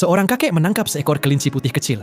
Seorang kakek menangkap seekor kelinci putih kecil.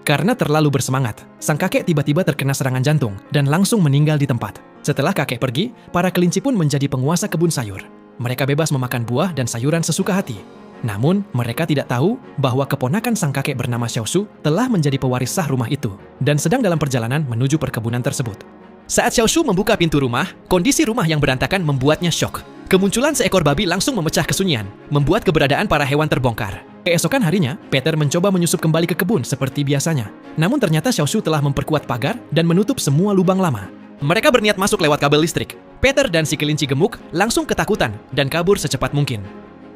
Karena terlalu bersemangat, sang kakek tiba-tiba terkena serangan jantung dan langsung meninggal di tempat. Setelah kakek pergi, para kelinci pun menjadi penguasa kebun sayur. Mereka bebas memakan buah dan sayuran sesuka hati. Namun, mereka tidak tahu bahwa keponakan sang kakek bernama Xiaoshu telah menjadi pewaris sah rumah itu dan sedang dalam perjalanan menuju perkebunan tersebut. Saat Xiaoshu membuka pintu rumah, kondisi rumah yang berantakan membuatnya syok. Kemunculan seekor babi langsung memecah kesunyian, membuat keberadaan para hewan terbongkar. Keesokan harinya, Peter mencoba menyusup kembali ke kebun seperti biasanya. Namun ternyata Xiaoshu telah memperkuat pagar dan menutup semua lubang lama. Mereka berniat masuk lewat kabel listrik. Peter dan si kelinci gemuk langsung ketakutan dan kabur secepat mungkin.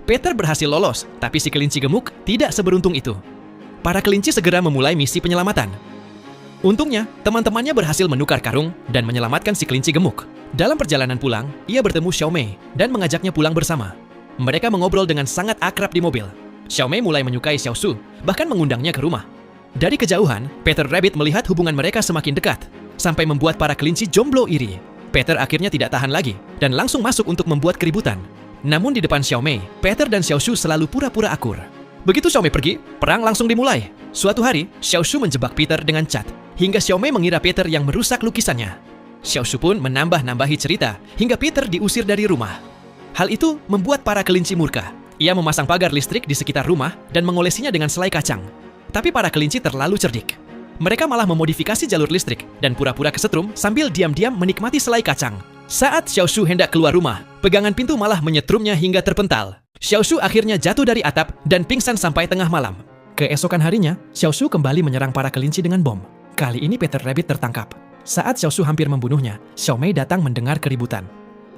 Peter berhasil lolos, tapi si kelinci gemuk tidak seberuntung itu. Para kelinci segera memulai misi penyelamatan. Untungnya, teman-temannya berhasil menukar karung dan menyelamatkan si kelinci gemuk. Dalam perjalanan pulang, ia bertemu Xiaomei dan mengajaknya pulang bersama. Mereka mengobrol dengan sangat akrab di mobil. Xiaomei mulai menyukai Xiaoshu, bahkan mengundangnya ke rumah. Dari kejauhan, Peter Rabbit melihat hubungan mereka semakin dekat, sampai membuat para kelinci jomblo iri. Peter akhirnya tidak tahan lagi, dan langsung masuk untuk membuat keributan. Namun di depan Xiaomei, Peter dan Xiaoshu selalu pura-pura akur. Begitu Xiaomei pergi, perang langsung dimulai. Suatu hari, Xiaoshu menjebak Peter dengan cat, hingga Xiaomei mengira Peter yang merusak lukisannya. Xiaoshu pun menambah-nambahi cerita, hingga Peter diusir dari rumah. Hal itu membuat para kelinci murka. Ia memasang pagar listrik di sekitar rumah dan mengolesinya dengan selai kacang. Tapi para kelinci terlalu cerdik. Mereka malah memodifikasi jalur listrik dan pura-pura kesetrum sambil diam-diam menikmati selai kacang. Saat Xiaoshu hendak keluar rumah, pegangan pintu malah menyetrumnya hingga terpental. Xiaoshu akhirnya jatuh dari atap dan pingsan sampai tengah malam. Keesokan harinya, Xiaoshu kembali menyerang para kelinci dengan bom. Kali ini Peter Rabbit tertangkap. Saat Xiaoshu hampir membunuhnya, Xiaomei datang mendengar keributan.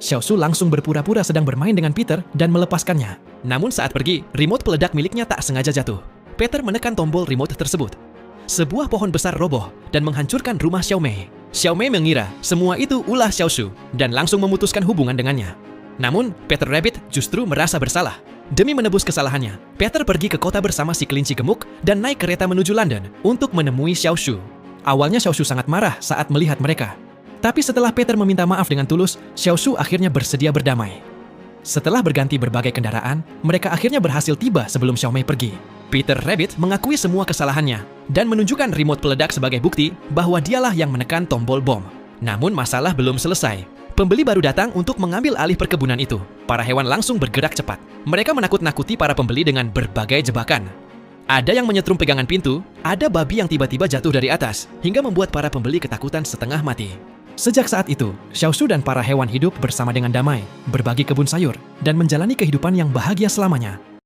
Xiaoshu langsung berpura-pura sedang bermain dengan Peter dan melepaskannya. Namun saat pergi, remote peledak miliknya tak sengaja jatuh. Peter menekan tombol remote tersebut. Sebuah pohon besar roboh dan menghancurkan rumah Xiaomei. Xiaomei mengira semua itu ulah Xiaoshu dan langsung memutuskan hubungan dengannya. Namun, Peter Rabbit justru merasa bersalah. Demi menebus kesalahannya, Peter pergi ke kota bersama si kelinci gemuk dan naik kereta menuju London untuk menemui Xiaoshu. Awalnya Xiaoshu sangat marah saat melihat mereka. Tapi setelah Peter meminta maaf dengan tulus, Xiaoshu akhirnya bersedia berdamai. Setelah berganti berbagai kendaraan, mereka akhirnya berhasil tiba sebelum Xiaomei pergi. Peter Rabbit mengakui semua kesalahannya dan menunjukkan remote peledak sebagai bukti bahwa dialah yang menekan tombol bom. Namun masalah belum selesai. Pembeli baru datang untuk mengambil alih perkebunan itu. Para hewan langsung bergerak cepat. Mereka menakut-nakuti para pembeli dengan berbagai jebakan. Ada yang menyetrum pegangan pintu, ada babi yang tiba-tiba jatuh dari atas, hingga membuat para pembeli ketakutan setengah mati. Sejak saat itu, Xiaoshu dan para hewan hidup bersama dengan damai, berbagi kebun sayur, dan menjalani kehidupan yang bahagia selamanya.